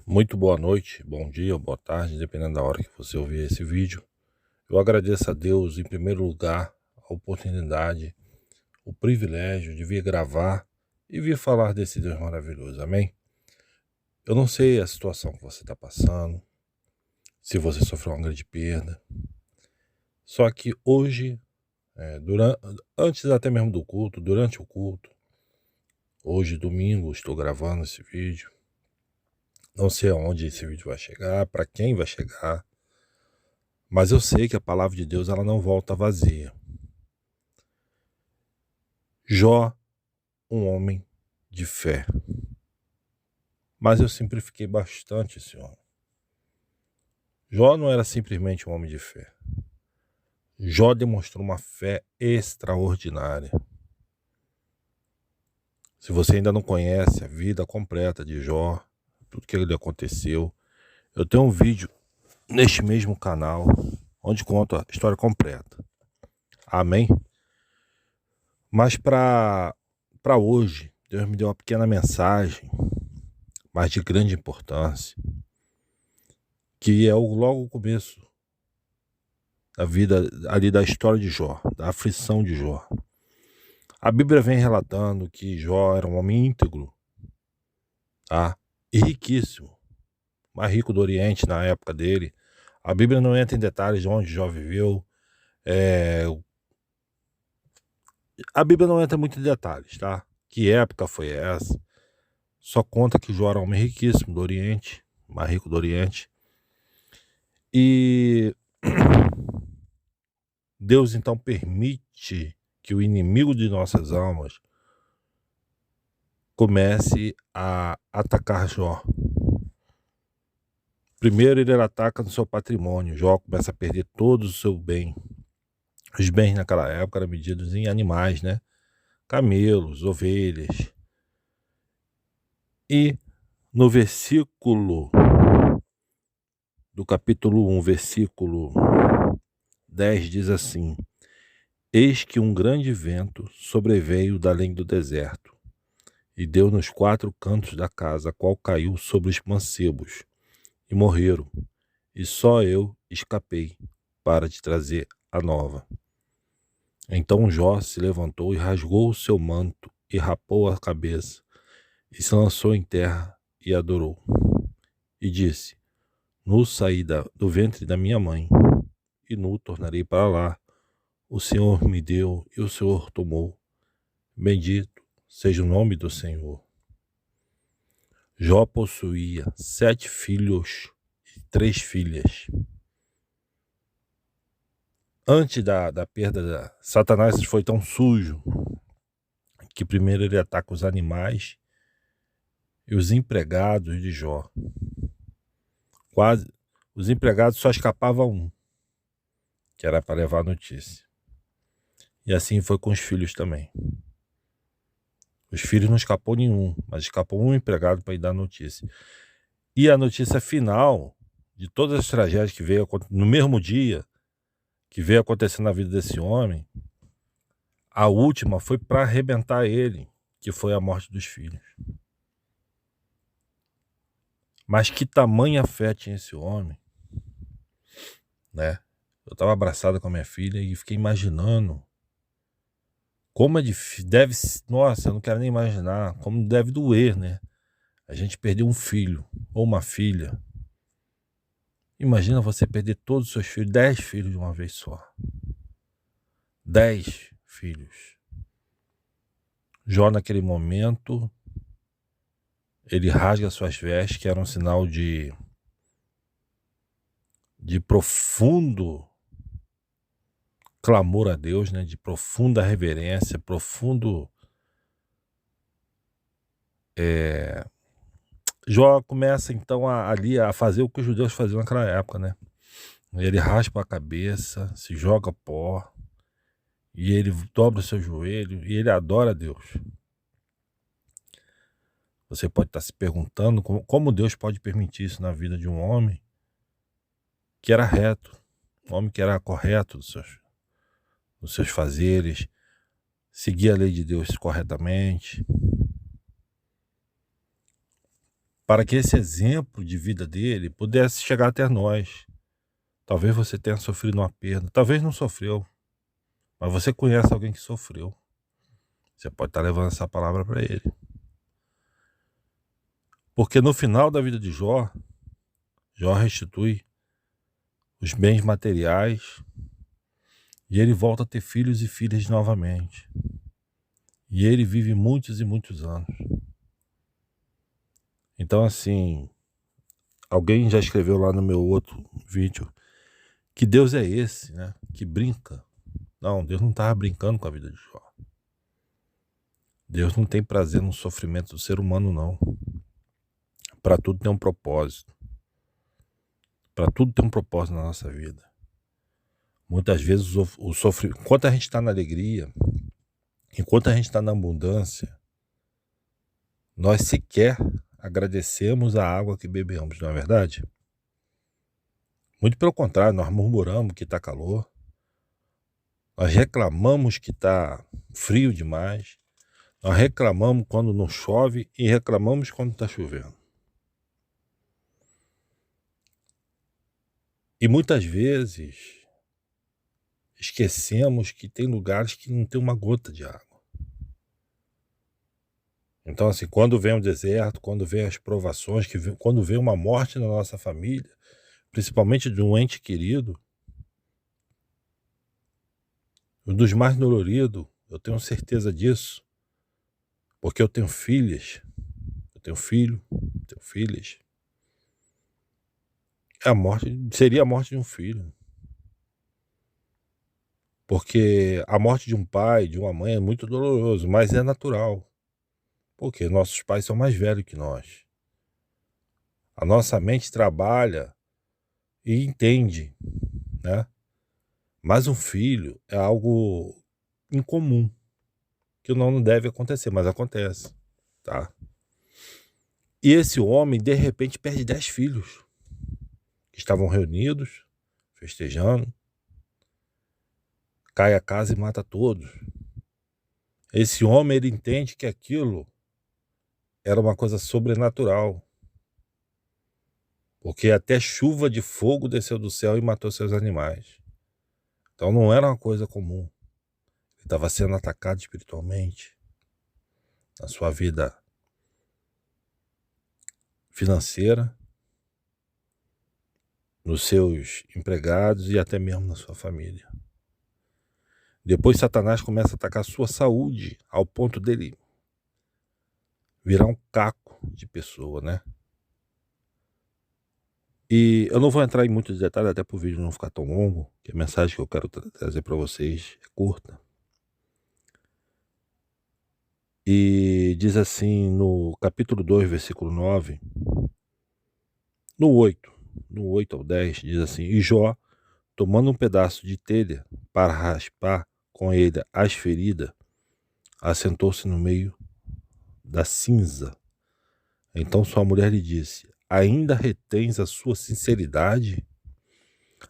Muito boa noite, bom dia ou boa tarde, dependendo da hora que você ouvir esse vídeo. Eu agradeço a Deus, em primeiro lugar, a oportunidade, o privilégio de vir gravar e vir falar desse Deus maravilhoso, amém? Eu não sei a situação que você está passando, se você sofreu uma grande perda, só que hoje, antes até mesmo do culto, durante o culto, hoje domingo, estou gravando esse vídeo, não sei aonde esse vídeo vai chegar, para quem vai chegar, mas eu sei que a palavra de Deus ela não volta vazia. Jó, um homem de fé. Mas eu simplifiquei bastante esse homem. Jó não era simplesmente um homem de fé. Jó demonstrou uma fé extraordinária. Se você ainda não conhece a vida completa de Jó, tudo que ele aconteceu, eu tenho um vídeo neste mesmo canal onde conto a história completa. Amém? Mas para hoje, Deus me deu uma pequena mensagem, mas de grande importância, que é logo o começo da vida, ali da história de Jó, da aflição de Jó. A Bíblia vem relatando que Jó era um homem íntegro, tá? E riquíssimo, mais rico do Oriente na época dele. A Bíblia não entra em detalhes de onde Jó viveu, a Bíblia não entra muito em detalhes, tá? Que época foi essa? Só conta que Jó era um homem riquíssimo do Oriente, mais rico do Oriente. E Deus então permite que o inimigo de nossas almas comece a atacar Jó. Primeiro ele ataca no seu patrimônio. Jó começa a perder todo o seu bem. Os bens naquela época eram medidos em animais, né? Camelos, ovelhas. E no versículo do capítulo 1, versículo 10 diz assim: Eis que um grande vento sobreveio da além do deserto, e deu nos 4 cantos da casa, a qual caiu sobre os mancebos, e morreram, e só eu escapei para te trazer a nova. Então Jó se levantou e rasgou o seu manto, e rapou a cabeça, e se lançou em terra e adorou. E disse: Nu saí do ventre da minha mãe, e nu tornarei para lá. O Senhor me deu, e o Senhor tomou. Bendito seja o nome do Senhor. Jó possuía 7 filhos e 3 filhas. Antes da perda, Satanás foi tão sujo que primeiro ele ataca os animais e os empregados de Jó. Quase, os empregados só escapava um, que era para levar a notícia. E assim foi com os filhos também. Os filhos não escapou nenhum, mas escapou um empregado para ir dar a notícia. E a notícia final de todas as tragédias que veio no mesmo dia, que veio acontecendo na vida desse homem, a última foi para arrebentar ele, que foi a morte dos filhos. Mas que tamanha fé tinha esse homem, né? Eu estava abraçado com a minha filha e fiquei imaginando como é difícil, nossa, eu não quero nem imaginar como deve doer, né? A gente perder um filho ou uma filha. Imagina você perder todos os seus filhos, 10 filhos de uma vez só. 10 filhos. Jó, naquele momento, ele rasga suas vestes, que era um sinal de profundo clamor a Deus, né? De profunda reverência, profundo... Jó começa então ali a fazer o que os judeus faziam naquela época, né? Ele raspa a cabeça, se joga pó, e ele dobra o seu joelho, e ele adora a Deus. Você pode estar se perguntando como Deus pode permitir isso na vida de um homem que era reto, um homem que era correto nos seus fazeres, seguia a lei de Deus corretamente. para que esse exemplo de vida dele pudesse chegar até nós. Talvez você tenha sofrido uma perda, talvez não sofreu, mas você conhece alguém que sofreu. Você pode estar levando essa palavra para ele. Porque no final da vida de Jó, Jó restitui os bens materiais e ele volta a ter filhos e filhas novamente. E ele vive muitos e muitos anos. Então, assim, alguém já escreveu lá no meu outro vídeo que Deus é esse, né? Que brinca. Não, Deus não estava brincando com a vida de Jó. Deus não tem prazer no sofrimento do ser humano, não. Para tudo tem um propósito. Para tudo tem um propósito na nossa vida. Muitas vezes o sofrimento, enquanto a gente está na alegria, enquanto a gente está na abundância, nós sequer agradecemos a água que bebemos, não é verdade? Muito pelo contrário, nós murmuramos que está calor, nós reclamamos que está frio demais, nós reclamamos quando não chove e reclamamos quando está chovendo. E muitas vezes esquecemos que tem lugares que não tem uma gota de água. Então, assim, quando vem o deserto, quando vem as provações, quando vem uma morte na nossa família, principalmente de um ente querido, um dos mais doloridos, eu tenho certeza disso, porque eu tenho filhas, eu tenho filho, tenho filhas. Seria a morte de um filho. Porque a morte de um pai, de uma mãe é muito doloroso, mas é natural. Porque nossos pais são mais velhos que nós. A nossa mente trabalha e entende, né? Mas um filho é algo incomum, que não deve acontecer, mas acontece, tá? E esse homem, de repente, perde 10 filhos, que estavam reunidos, festejando, cai a casa e mata todos. Esse homem, ele entende que aquilo era uma coisa sobrenatural, porque até chuva de fogo desceu do céu e matou seus animais. Então não era uma coisa comum. Ele estava sendo atacado espiritualmente, na sua vida financeira, nos seus empregados e até mesmo na sua família. Depois Satanás começa a atacar a sua saúde, ao ponto dele virar um caco de pessoa, né? E eu não vou entrar em muitos detalhes, até para o vídeo não ficar tão longo, que a mensagem que eu quero trazer para vocês é curta. E diz assim no capítulo 2, versículo 9, no 8 ao 10, diz assim: E Jó, tomando um pedaço de telha para raspar com ele as feridas, assentou-se no meio da cinza. Então sua mulher lhe disse: Ainda retens a sua sinceridade?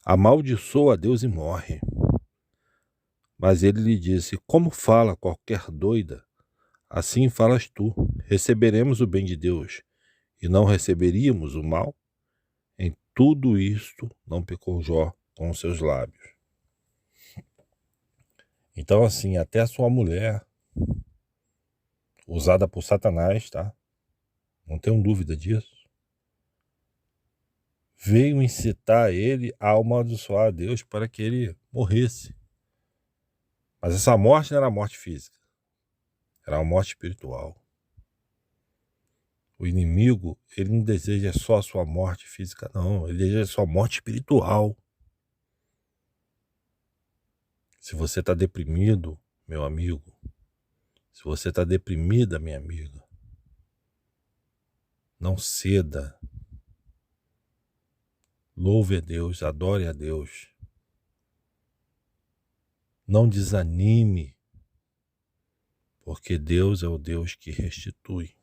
Amaldiçoa a Deus e morre. Mas ele lhe disse: Como fala qualquer doida, assim falas tu. Receberemos o bem de Deus e não receberíamos o mal? Em tudo isto não pecou Jó com os seus lábios. Então, assim, até a sua mulher, usada por Satanás, tá? Não tenho dúvida disso. Veio incitar ele a amaldiçoar a Deus para que ele morresse. Mas essa morte não era morte física, era uma morte espiritual. O inimigo, ele não deseja só a sua morte física, não. Ele deseja a sua morte espiritual. Se você está deprimido, meu amigo, se você está deprimida, minha amiga, não ceda. Louve a Deus, adore a Deus. Não desanime, porque Deus é o Deus que restitui.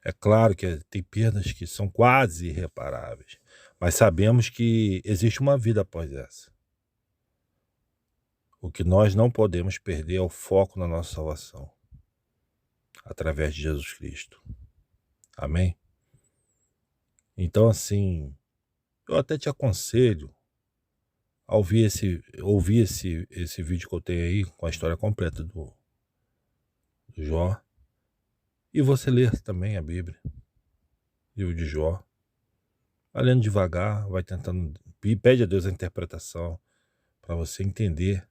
É claro que tem perdas que são quase irreparáveis, mas sabemos que existe uma vida após essa. O que nós não podemos perder é o foco na nossa salvação, através de Jesus Cristo. Amém? Então, assim, eu até te aconselho a ouvir esse vídeo que eu tenho aí, com a história completa do Jó. E você ler também a Bíblia, livro de Jó. Vai lendo devagar, vai tentando, pede a Deus a interpretação para você entender.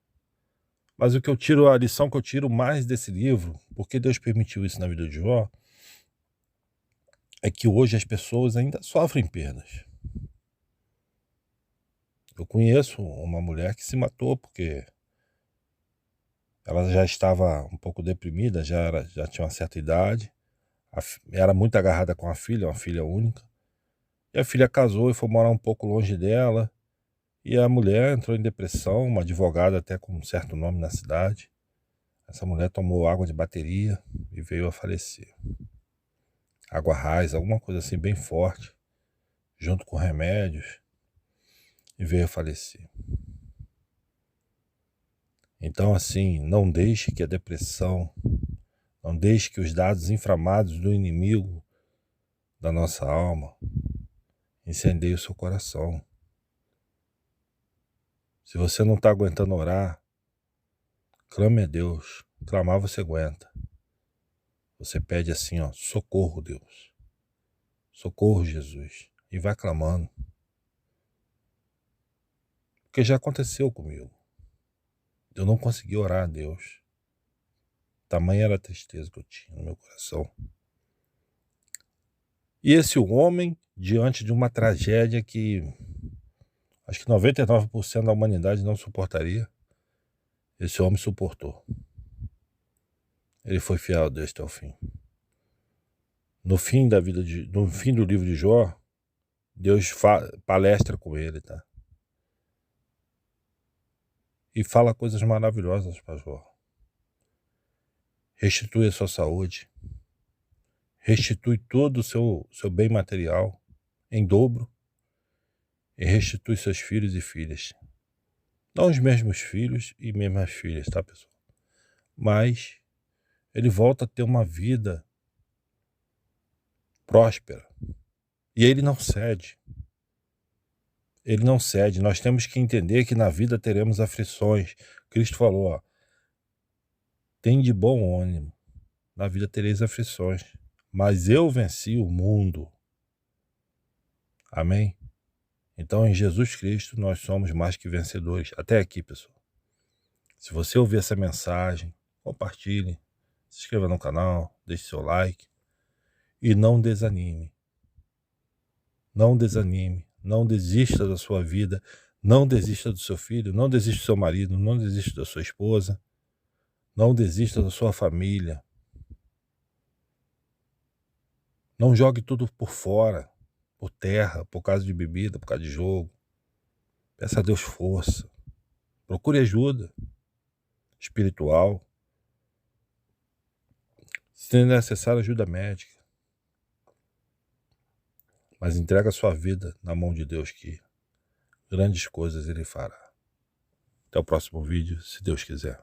Mas a lição que eu tiro mais desse livro, porque Deus permitiu isso na vida de Jó, é que hoje as pessoas ainda sofrem perdas. Eu conheço uma mulher que se matou porque ela já estava um pouco deprimida, já tinha uma certa idade, era muito agarrada com a filha, uma filha única, e a filha casou e foi morar um pouco longe dela, e a mulher entrou em depressão, uma advogada até com um certo nome na cidade. Essa mulher tomou água de bateria e veio a falecer. Água raiz, alguma coisa assim bem forte, junto com remédios, e veio a falecer. Então, assim, não deixe que a depressão, não deixe que os dados inflamados do inimigo da nossa alma incendeiem o seu coração. Se você não está aguentando orar, clame a Deus. Clamar você aguenta. Você pede assim, ó, socorro, Deus. Socorro, Jesus. E vai clamando. Porque já aconteceu comigo. Eu não consegui orar a Deus. Tamanha era a tristeza que eu tinha no meu coração. E esse homem, diante de uma tragédia que acho que 99% da humanidade não suportaria, esse homem suportou. Ele foi fiel a Deus até o fim. No fim do livro de Jó, Deus palestra com ele, tá? E fala coisas maravilhosas para Jó. Restitui a sua saúde, restitui todo o seu bem material em dobro e restitui seus filhos e filhas. Não os mesmos filhos e mesmas filhas, tá, pessoal? Mas ele volta a ter uma vida próspera. E ele não cede. Ele não cede. Nós temos que entender que na vida teremos aflições. Cristo falou, ó, tem de bom ânimo. Na vida tereis aflições. Mas eu venci o mundo. Amém? Então, em Jesus Cristo, nós somos mais que vencedores. Até aqui, pessoal. Se você ouvir essa mensagem, compartilhe, se inscreva no canal, deixe seu like e não desanime. Não desanime, não desista da sua vida, não desista do seu filho, não desista do seu marido, não desista da sua esposa, não desista da sua família. Não jogue tudo por fora, por terra, por causa de bebida, por causa de jogo. Peça a Deus força. Procure ajuda espiritual. Se necessário, ajuda médica. Mas entrega a sua vida na mão de Deus, que grandes coisas Ele fará. Até o próximo vídeo, se Deus quiser.